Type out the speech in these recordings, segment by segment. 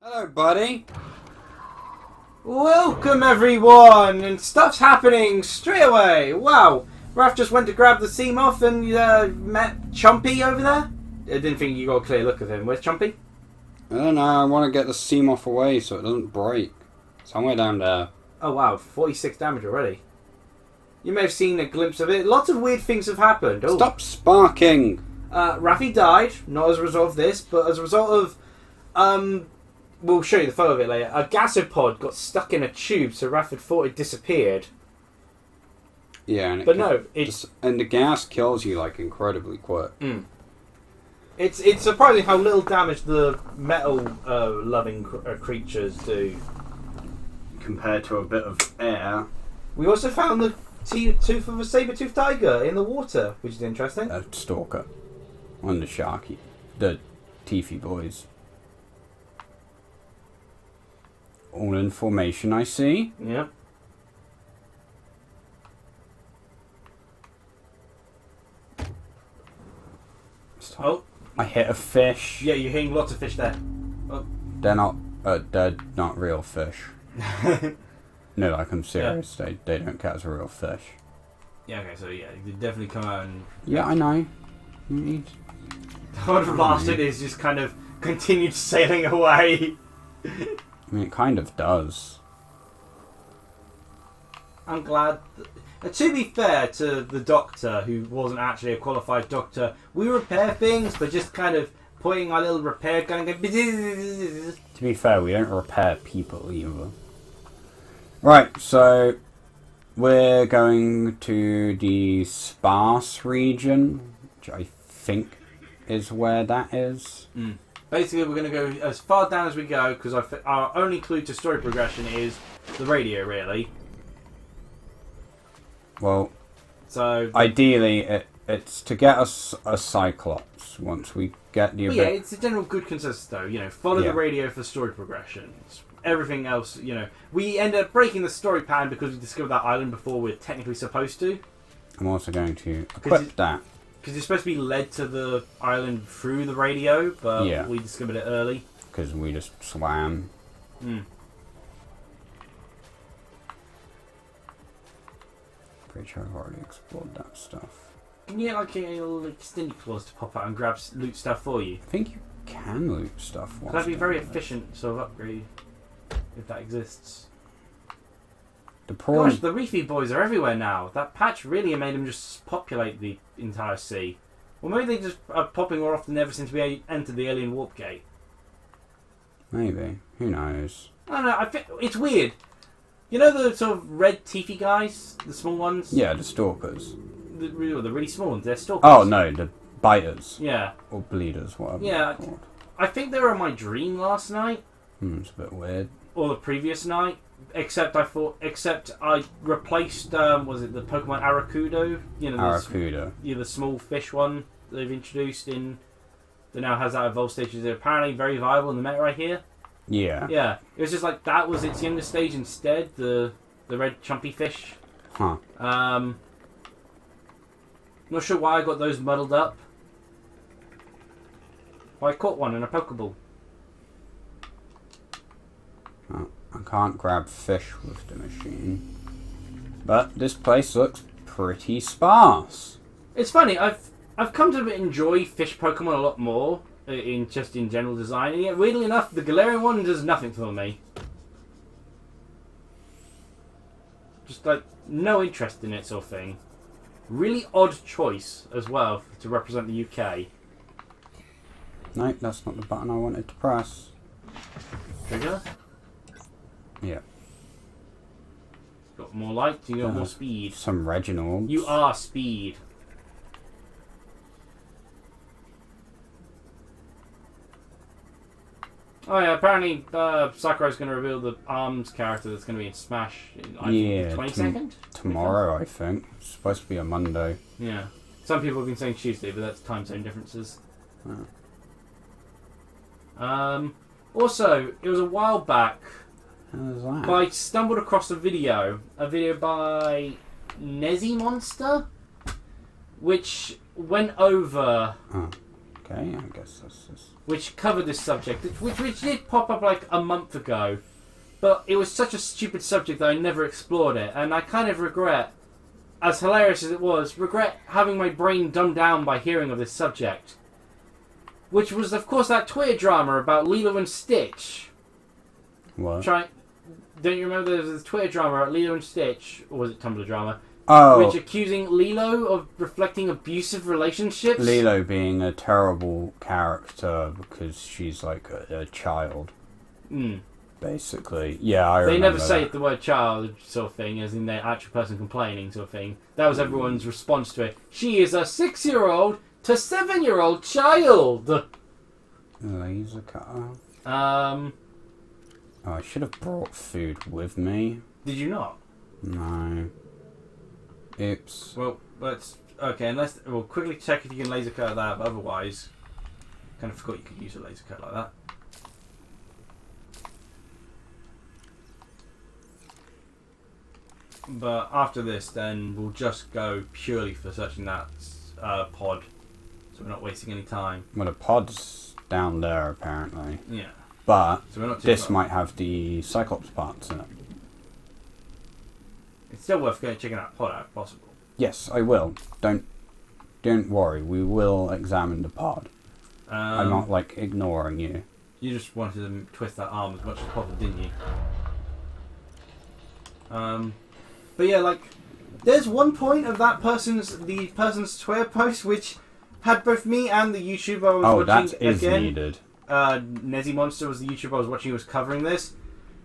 Hello, buddy. Welcome, everyone! And stuff's happening straight away. Wow. Raph just went to grab the Seamoth and met Chumpy over there. I didn't think you got a clear look of him. Where's Chumpy? I don't know. I want to get the Seamoth away so it doesn't break. Somewhere down there. Oh, wow. 46 damage already. You may have seen a glimpse of it. Lots of weird things have happened. Oh. Stop sparking! Raphie died, not as a result of this, but as a result of... We'll show you the photo of it later. A gasopod got stuck in a tube, so Raph had thought it disappeared. Yeah, and and the gas kills you like incredibly quick. Mm. It's surprising how little damage the metal-loving creatures do Compared to a bit of air. We also found the tooth of a saber-toothed tiger in the water, which is interesting. A stalker. On the sharky. The teethy boys. All in formation, I see. Yeah. Oh. I hit a fish. Yeah, you're hitting lots of fish there. Oh. They're not real fish. No, like I'm serious. Yeah. They don't count as real fish. Yeah, okay, so yeah, you definitely come out and... Yeah, I know. The odd bastard is just kind of continued sailing away. I mean, it kind of does. I'm glad... to be fair to the doctor, who wasn't actually a qualified doctor, we repair things, but just kind of pointing our little repair gun and go... To be fair, we don't repair people either. Right, so we're going to the Sparse region, which I think is where that is. Mm. Basically, we're going to go as far down as we go, because our only clue to story progression is the radio, really. Well, so ideally, it's to get us a Cyclops once we get the... yeah, it's a general good consensus, though. You know, follow the radio for story progressions. Everything else, you know... We end up breaking the story pattern because we discovered that island before we're technically supposed to. I'm also going to equip that. Because you're supposed to be led to the island through the radio, but we discovered it early. Because we just swam. Mm. Pretty sure I've already explored that stuff. Can you get like a little extended clause to pop out and grab loot stuff for you? I think you can loot stuff. That'd be a very efficient sort of upgrade, if that exists. Gosh, the Reefy boys are everywhere now. That patch really made them just populate the entire sea. Well, maybe they just are popping more often ever since we entered the alien warp gate. Maybe. Who knows? I don't know. I think it's weird. You know the sort of red teethy guys? The small ones? Yeah, the stalkers. The really small ones. They're stalkers. Oh, no. The biters. Yeah. Or bleeders, whatever they're called. I think they were in my dream last night. It's a bit weird. Or the previous night. Except I replaced, was it the Pokemon Aracudo? You know, Aracuda. The small fish one they've introduced in... That now has that evolved stage. They're apparently very viable in the meta right here. Yeah. Yeah. It was just like, that was its younger stage instead, the red chumpy fish. Huh. Not sure why I got those muddled up. Well, I caught one in a Pokeball. Oh. I can't grab fish with the machine. But this place looks pretty sparse. It's funny, I've come to enjoy fish Pokemon a lot more in general design, and yet weirdly enough, the Galarian one does nothing for me. Just like no interest in it sort of thing. Really odd choice as well to represent the UK. No, that's not the button I wanted to press. Trigger? Yeah. Got more light, you got more speed. Some Reginalds. You are speed. Oh yeah, apparently Sakurai's going to reveal the ARMS character that's going to be in Smash in I think, 22nd? Tomorrow, I think. It's supposed to be a Monday. Yeah. Some people have been saying Tuesday, but that's time zone differences. Oh. Also, it was a while back... How was that? I stumbled across a video by Nezzy Monster, which went over Okay, I guess that's just... which covered this subject, which did pop up like a month ago, but it was such a stupid subject that I never explored it, and I kind of regret, as hilarious as it was, having my brain dumbed down by hearing of this subject. Which was, of course, that Twitter drama about Lilo and Stitch. What? Don't you remember there was a Twitter drama about Lilo and Stitch, or was it Tumblr drama? Oh. Which accusing Lilo of reflecting abusive relationships. Lilo being a terrible character because she's like a child. Basically. Yeah, I remember. They never say that. the word child sort of thing, as in the actual person complaining sort of thing. That was everyone's response to it. She is a 6-year-old to 7-year-old child. Laser cutter. Oh, I should have brought food with me. did you not? No. Oops. Well, we'll quickly check if you can laser cut that, but otherwise, kind of forgot you could use a laser cut like that. But after this, then we'll just go purely for searching that pod, so we're not wasting any time. Well, the pod's down there apparently. Yeah. But So we're not too this far. might have the Cyclops parts in it. It's still worth going checking that pod out if possible. Yes, I will. Don't worry. We will examine the pod. I'm not like ignoring you. You just wanted to twist that arm as much as possible, didn't you? But yeah, like, there's one point of the person's Twitter post which had both me and the YouTuber I was watching that is again. needed. Nezzy Monster was the YouTuber I was watching who was covering this.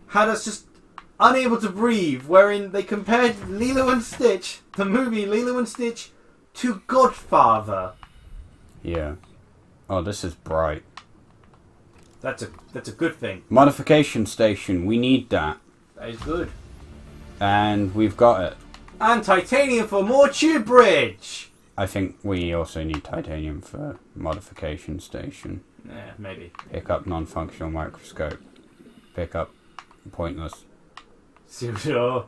Had us just unable to breathe, wherein they compared Lilo and Stitch, the movie Lilo and Stitch, to Godfather. Yeah. Oh, this is bright. That's a good thing. Modification station. We need that. That is good. And we've got it. And titanium for more tube bridge. I think we also need titanium for modification station. Yeah, maybe. Pick up non-functional microscope. Pick up pointless. Sure.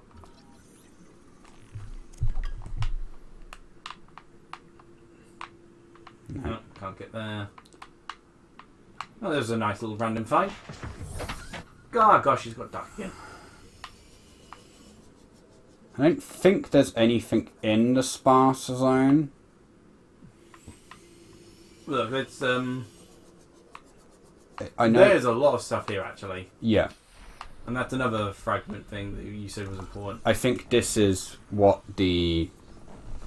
No. Oh, can't get there. Oh, there's a nice little random find. Oh gosh, he's got dark again. I don't think there's anything in the Sparse zone. Look, it's I know. there's a lot of stuff here actually, Yeah. and that's another fragment thing that you said was important. I think this is what the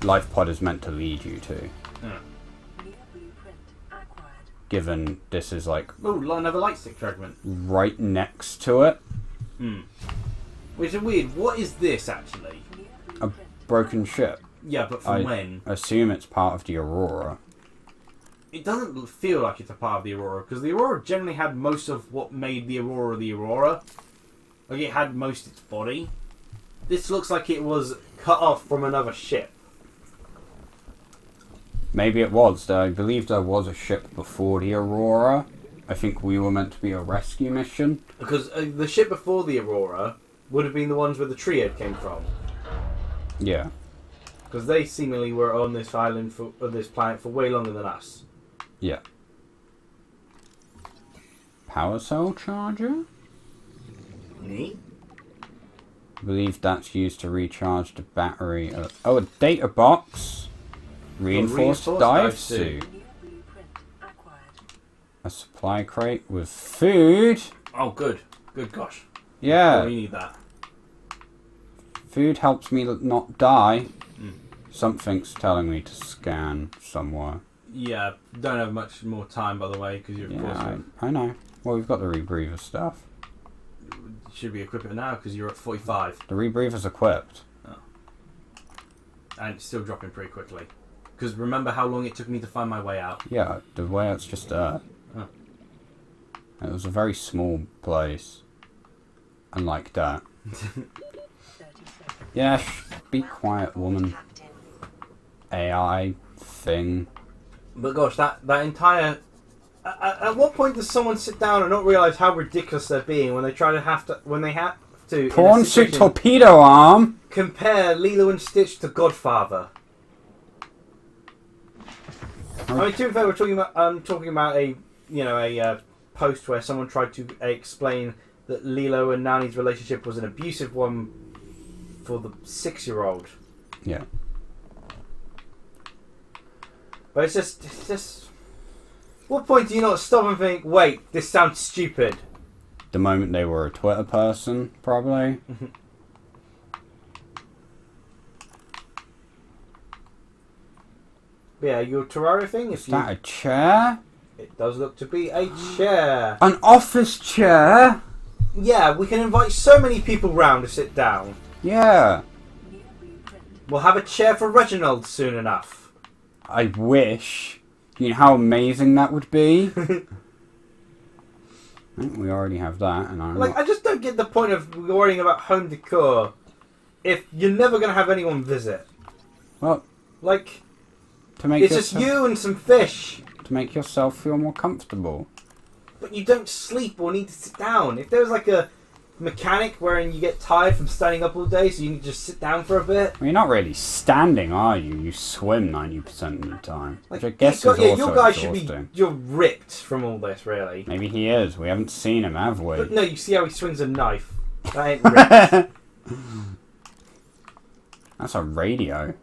life pod is meant to lead you to. Yeah. Given this is like Oh, another light stick fragment. right next to it. Which is weird. What is this actually? A broken ship. Yeah, but from when? Assume it's part of the Aurora. It doesn't feel like it's a part of the Aurora, because the Aurora generally had most of what made the Aurora. Like, it had most of its body. This looks like it was cut off from another ship. Maybe it was. I believe there was a ship before the Aurora. I think we were meant to be a rescue mission. Because the ship before the Aurora would have been the ones where the Triad came from. Yeah. Because they seemingly were on this island, on this planet, for way longer than us. Yeah. Power cell charger? Neat. I believe that's used to recharge the battery. Oh, a data box. Reinforced dive suit. A supply crate with food. Oh, good. Good gosh. Yeah. Oh, we need that. Food helps me not die. Something's telling me to scan somewhere. Yeah, don't have much more time, by the way, because you're of course I know. Well, we've got the rebreather stuff. you should be equipping it now because you're at 45, The rebreather's equipped. and it's still dropping pretty quickly. Because remember how long it took me to find my way out? Yeah, the way out's just dirt. Oh. It was a very small place. Unlike that. Yeah, be quiet, woman. AI thing. But gosh, that entire... At what point does someone sit down and not realise how ridiculous they're being when they have to in a Prawn suit situation, torpedo arm? compare Lilo and Stitch to Godfather? I mean, to be fair, we're talking about a post where someone tried to explain that Lilo and Nani's relationship was an abusive one for the 6-year-old. Yeah. But it's just. What point do you not stop and think, wait, this sounds stupid? The moment they were a Twitter person, probably. Yeah, your Terraria thing? Is that a chair? It does look to be a chair. An office chair? Yeah, we can invite so many people round to sit down. Yeah. We'll have a chair for Reginald soon enough. I wish. You know how amazing that would be? I think we already have that. And I just don't get the point of worrying about home decor if you're never going to have anyone visit. Well, to make it's just you and some fish. To make yourself feel more comfortable. But you don't sleep or need to sit down. If there was a mechanic wherein you get tired from standing up all day, so you can just sit down for a bit. Well, you're not really standing, are you? You swim 90% of the time. Which I guess is also your guy should exhausting. be. You're ripped from all this, really. Maybe he is. We haven't seen him, have we? But no, you see how he swings a knife. That ain't ripped. That's a radio.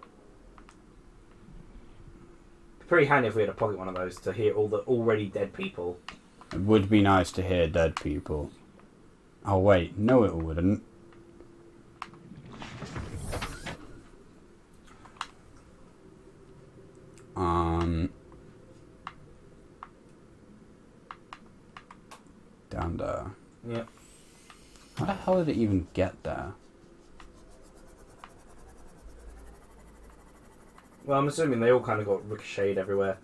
Pretty handy if we had a pocket one of those to hear all the already dead people. It would be nice to hear dead people. Oh wait, no it wouldn't. Down there. Yep. How the hell did it even get there? Well, I'm assuming they all kind of got ricocheted everywhere.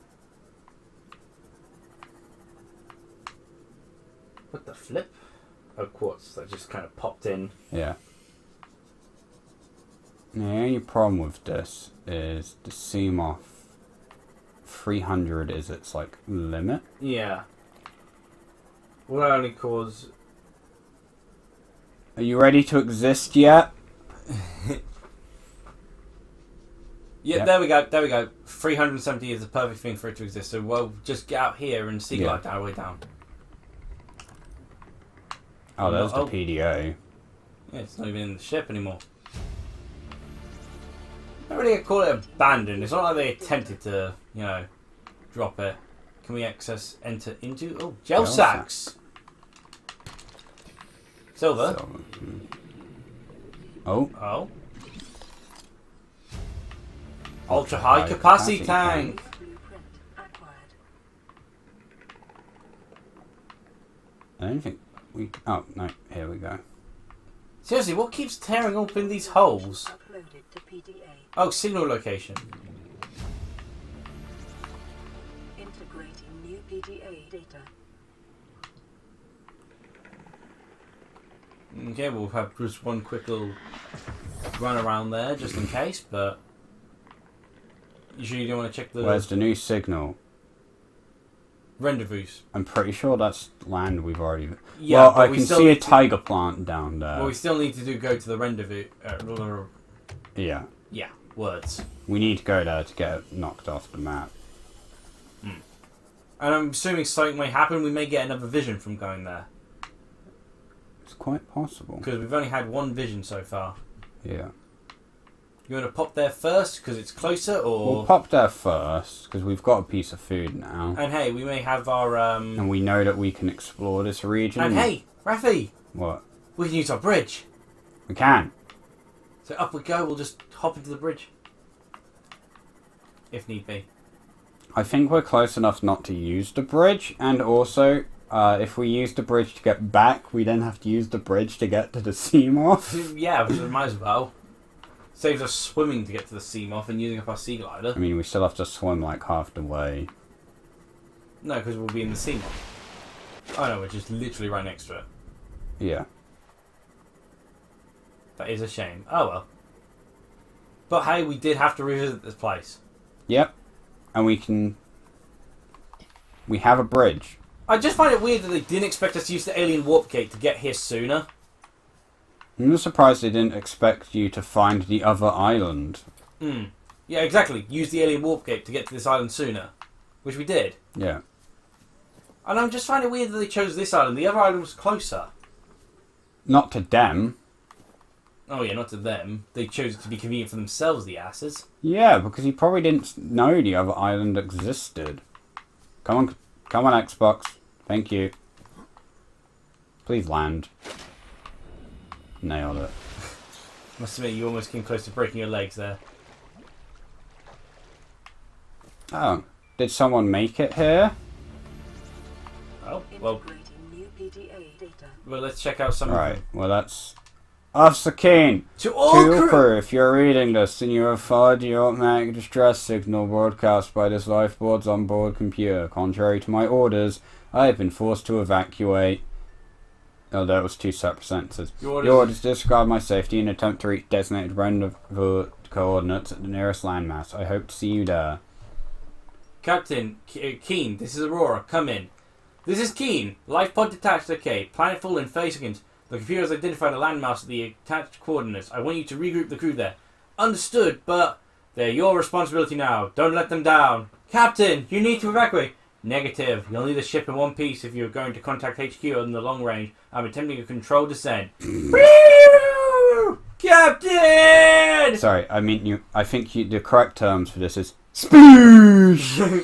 What the flip? Oh, quartz that just kind of popped in. Yeah. The only problem with this is the Seamoth 300 is its limit. Yeah. Will that only cause... Are you ready to exist yet? Yeah, there we go. 370 is the perfect thing for it to exist. So we'll just get out here and sea glide our way down. Oh, there's the PDA. Yeah, it's not even in the ship anymore. I don't really call it abandoned. It's not like they attempted to, drop it. Can we enter into? Oh, gel sacks. Silver. Oh. Ultra high capacity tank. I don't think we... Oh, no. Here we go. Seriously, what keeps tearing open these holes? Oh, signal location. Integrating new PDA data. Okay, we'll have just one quick little run around there just in case, but... You sure you don't want to check the... Where's the new signal? Rendezvous. I'm pretty sure that's land we've already... Yeah, well, I can see a tiger plant down there. Well, we still need to go to the rendezvous. Yeah. Yeah, words. We need to go there to get it knocked off the map. And I'm assuming something may happen. We may get another vision from going there. It's quite possible. Because we've only had one vision so far. Yeah. You want to pop there first because it's closer, or... We'll pop there first, because we've got a piece of food now. And hey, we may have our... And we know that we can explore this region. And hey, Rafi! What? We can use our bridge. We can. So up we go, we'll just hop into the bridge. If need be. I think we're close enough not to use the bridge, and also, if we use the bridge to get back, we then have to use the bridge to get to the Seamoth. Yeah, we might as well. Saves us swimming to get to the Seamoth and using up our sea glider. I mean, we still have to swim half the way. No, because we'll be in the Seamoth. Oh no, we're just literally right next to it. Yeah. That is a shame. Oh well. But hey, we did have to revisit this place. Yep. And we have a bridge. I just find it weird that they didn't expect us to use the alien warp gate to get here sooner. I'm just surprised they didn't expect you to find the other island. Yeah, exactly. Use the alien warp gate to get to this island sooner. which we did. Yeah. And I'm just finding it weird that they chose this island. The other island was closer. Not to them. Oh yeah, not to them. They chose it to be convenient for themselves, the asses. Yeah, because he probably didn't know the other island existed. Come on, Xbox. Thank you. Please land. Nailed it. Must admit, you almost came close to breaking your legs there. Oh, did someone make it here? Oh, well, Integrating new PDA data. let's check out some Right, of them. well that's... Officer Keen! To all To crew! crew, if you're reading this and you have followed the automatic distress signal broadcast by this lifeboard's onboard computer, contrary to my orders, I have been forced to evacuate... Oh, that was two separate sentences. Your Your orders disregard my safety and attempt to reach designated rendezvous coordinates at the nearest landmass. I hope to see you there. Captain Keen, this is Aurora. Come in. This is Keen. Life pod detached. Okay. Planet full in 30 seconds. The computer has identified a landmass with the attached coordinates. I want you to regroup the crew there. Understood, but they're your responsibility now. Don't let them down. Captain, you need to evacuate. Negative. You'll need the ship in one piece if you're going to contact HQ on the long range. I'm attempting a controlled descent. Captain! Sorry, I mean I think the correct terms for this is Spoosh!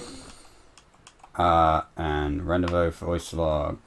And rendezvous voice log.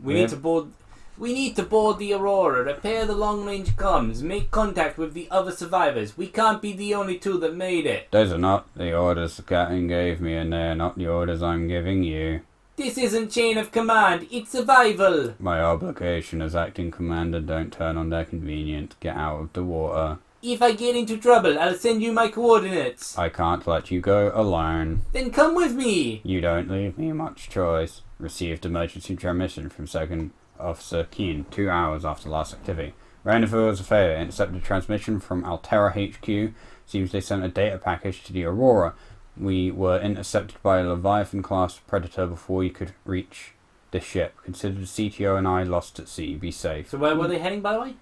We need to board the Aurora, repair the long-range comms, make contact with the other survivors. We can't be the only two that made it. Those are not the orders the captain gave me, and they're not the orders I'm giving you. This isn't chain of command, it's survival. My obligation as acting commander, don't turn on their convenience. Get out of the water. If I get into trouble, I'll send you my coordinates. I can't let you go alone. Then come with me. You don't leave me much choice. Received emergency transmission from Second Officer Keen 2 hours after last activity. Rendezvous was a failure. Intercepted transmission from Altera HQ. Seems they sent a data package to the Aurora. We were intercepted by a Leviathan-class predator before we could reach the ship. Consider the CTO and I lost at sea. Be safe. So where were they heading, by the way?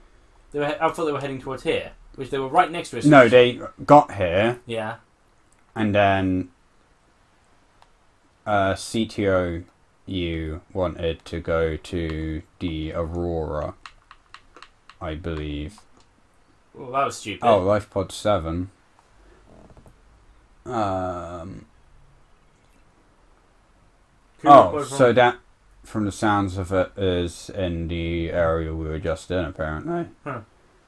I thought they were heading towards here, which they were right next to us. No, they got here, Yeah. and then CTO you wanted to go to the Aurora, I believe. Well, that was stupid. Oh, Life Pod 7. So that, from the sounds of it, is in the area we were just in, apparently. Huh.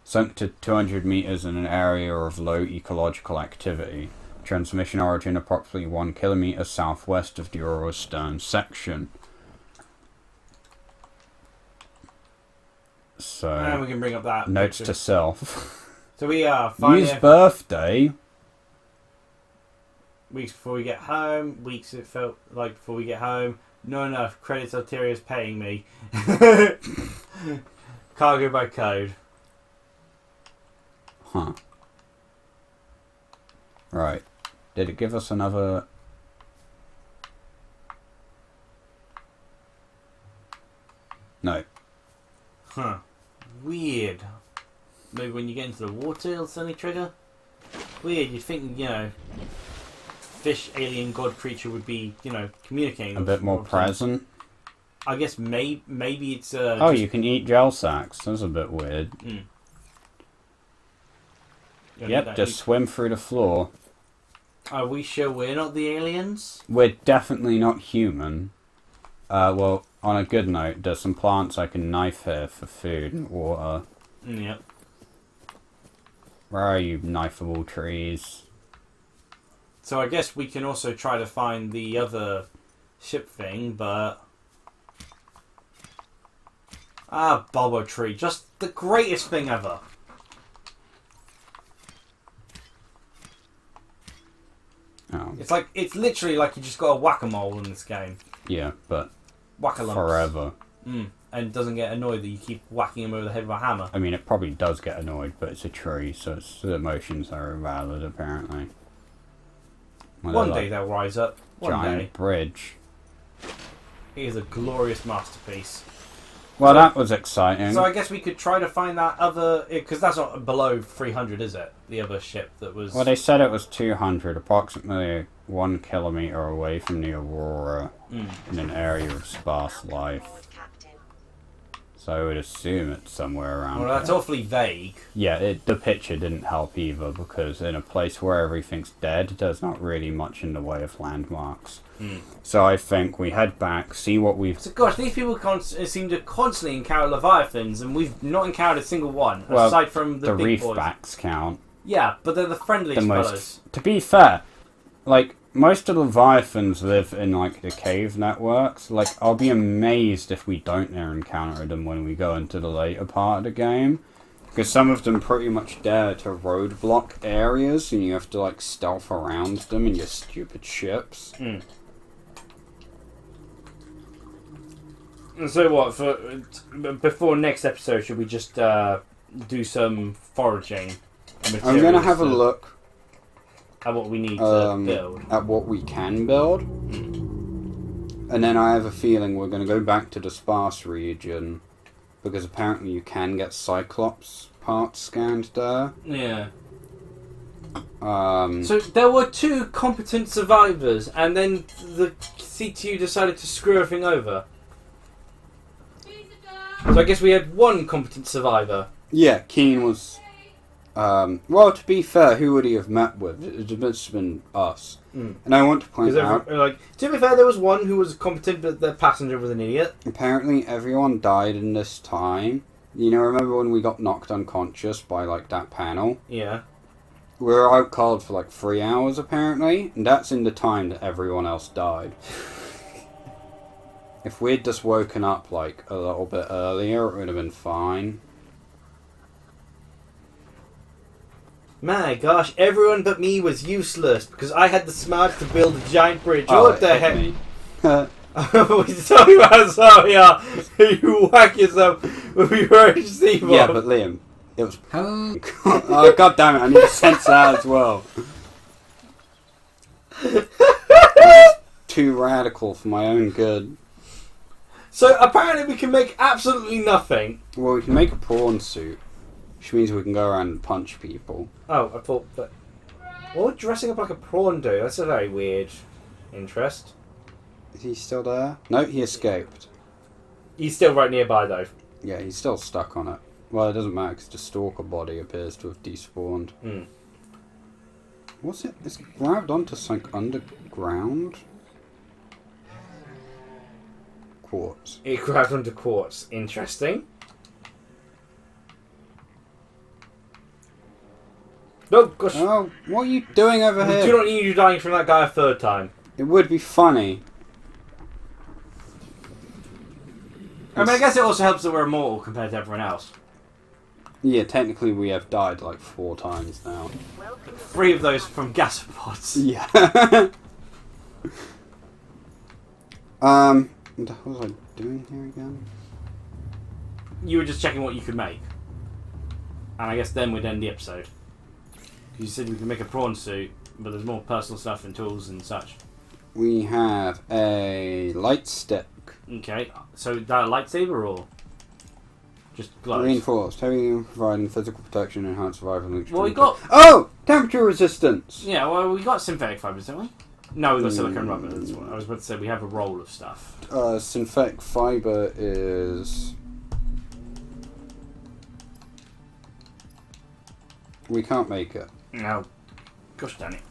Sunk to 200 meters in an area of low ecological activity. Transmission origin approximately 1 kilometer southwest of the Aurora's stern section. So, And we can bring up that notes picture. to self. So we are finally Use birthday. weeks before we get home. Weeks it felt like before we get home. Not enough credits. Alteria's paying me. Cargo by code. Huh. Right. Did it give us another... No. Huh. Weird. Maybe when you get into the water it'll suddenly trigger. Weird. You'd think, fish, alien, god creature would be, communicating. A bit more present. I guess maybe it's... Oh, you can eat gel sacks. That's a bit weird. Yep, just swim through the floor. Are we sure we're not the aliens? We're definitely not human. Well, on a good note, there's some plants I can knife here for food and water. Yep. Where are you, knifeable trees? So I guess we can also try to find the other ship thing, but... Bobo tree. Just the greatest thing ever. Oh, It's literally like you just got a whack-a-mole in this game. yeah, but Whack-a-lumps. forever. And doesn't get annoyed that you keep whacking him over the head with a hammer. I mean, it probably does get annoyed, but it's a tree, so the emotions are invalid, apparently. Well, One they're day like they'll rise up. One giant day. bridge. It is a glorious masterpiece. Well, that was exciting. So I guess we could try to find that other... Because that's not below 300, is it? The other ship that was... Well, they said it was 200, approximately 1 kilometer away from the Aurora in an area of sparse life. So I would assume it's somewhere around Well, that's here. awfully vague. Yeah, the picture didn't help either, because in a place where everything's dead, there's not really much in the way of landmarks. So I think we head back, see what we've... So, gosh, these people seem to constantly encounter Leviathans, and we've not encountered a single one, Well, aside from the big boys. reefbacks count. Yeah, but they're the friendliest fellas. To be fair, like, most of the Leviathans live in, like, the cave networks. Like, I'll be amazed if we don't encounter them when we go into the later part of the game. Because some of them pretty much dare to roadblock areas, and you have to, like, stealth around them in your stupid ships. So what, before next episode, should we just do some foraging? I'm going to have a look at what we need to build. at what we can build. And then I have a feeling we're going to go back to the Sparse region, because apparently you can get Cyclops parts scanned there. Yeah. Um, So there were 2 competent survivors, and then the CTU decided to screw everything over. So I guess we had 1 competent survivor. yeah, Keen was... well, to be fair, who would he have met with? It must have been us. And I want to point out... to be fair, there was 1 who was competent, but the passenger was an idiot. Apparently everyone died in this time. You know, remember when we got knocked unconscious by, like, that panel? Yeah. We were out cold for, like, 3 hours, apparently. And that's in the time that everyone else died. If we'd just woken up, like, a little bit earlier, it would have been fine. My gosh, everyone but me was useless because I had the smarts to build a giant bridge. Oh, What the it heck? hit me. We're talking about sorry, you whack yourself with your own Steve. Yeah, but Liam, it was... Oh, god damn it, I need to censor that as well. Too radical for my own good. So apparently we can make absolutely nothing. Well, we can make a prawn suit, which means we can go around and punch people. Oh, I thought that... What would dressing up like a prawn do? That's a very weird interest. Is he still there? No, he escaped. He's still right nearby though. Yeah, he's still stuck on it. Well, it doesn't matter because the stalker body appears to have despawned. What's it? It's grabbed onto something underground? Quartz. It grabbed onto quartz. Interesting. No, gosh. Oh, what are you doing over We here? do not need you dying from that guy a 3rd time. It would be funny. I mean, I guess it also helps that we're immortal compared to everyone else. Yeah, technically we have died like 4 times now. 3 of those from gasopods. Yeah. What the hell was I doing here again? You were just checking what you could make. And I guess then we'd end the episode. You said we could make a prawn suit, but there's more personal stuff and tools and such. We have a light stick. Okay, so that a lightsaber or just gloves? Reinforced, heavy providing physical protection, enhanced survival and Well, we extreme got... Oh! Temperature resistance! Yeah, well, we got synthetic fibers, don't we? No, we got silicone rubber. That's what I was about to say. We have a roll of stuff. Synthetic fiber is... We can't make it. No. Gosh damn it.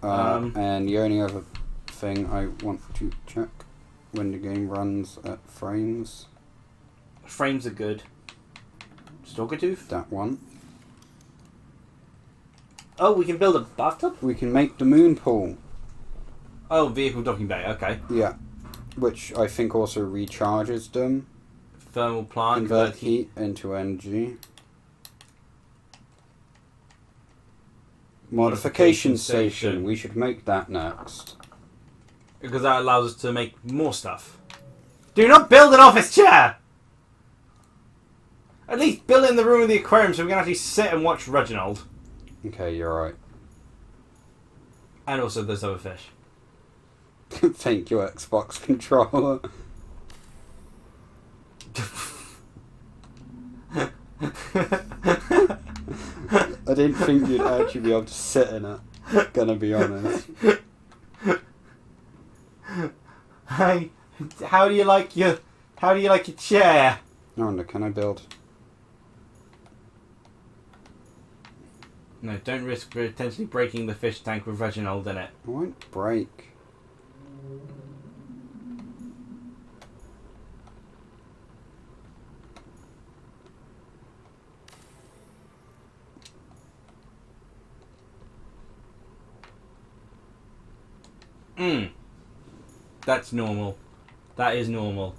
And the only other thing I want to check when the game runs at frames, Frames are good. Stalker tooth? that one. Oh, we can build a bathtub? We can make the moon pool. Oh, vehicle docking bay, okay. Yeah. Which I think also recharges them. Thermal plant. Convert heat into energy. Modification station. We should make that next. Because that allows us to make more stuff. Do not build an office chair! At least build it in the room of the aquarium so we can actually sit and watch Reginald. Okay, you're right. And also there's other fish. Thank you, Xbox controller. I didn't think you'd actually be able to sit in it. Gonna be honest. Hey, how do you like your chair? I wonder, can I build? No, don't risk potentially breaking the fish tank with Reginald in it. I won't break. That's normal. That is normal.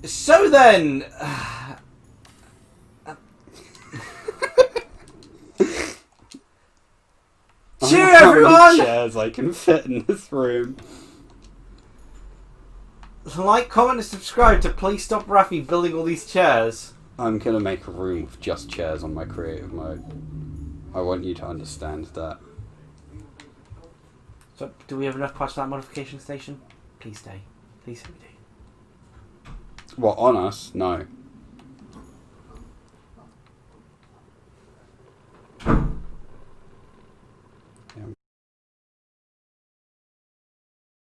So then... Cheer, How everyone! many chairs I can fit in this room. Like, comment, and subscribe to please stop Rafi building all these chairs. I'm gonna make a room with just chairs on my creative mode. I want you to understand that. So, do we have enough parts for that modification station? Please stay. Please say we do. What, on us? No.